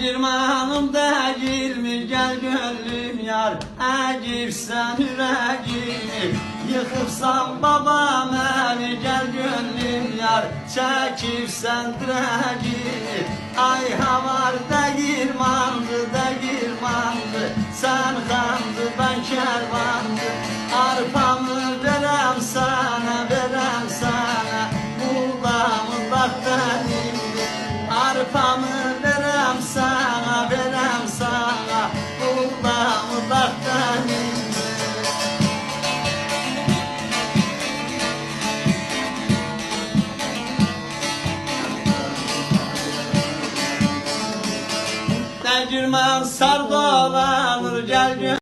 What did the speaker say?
Dəyirmanım değilmi gel gönlüm yar, Əgirsən ürəyimi, yıxıbsan babam evi, Gel gönlüm yar, çəkibsən dirəgimi. Ay havar dəyirmandı, dəyirmandı, Sən xandı, ben kərvandı. Arpamı verəm sana, verəm sana, Buğdamı bax benimdir. Arpamı verəm sana, verəm sana, Buğdamı bax benimdir. Dəyirman sar dolanır, gel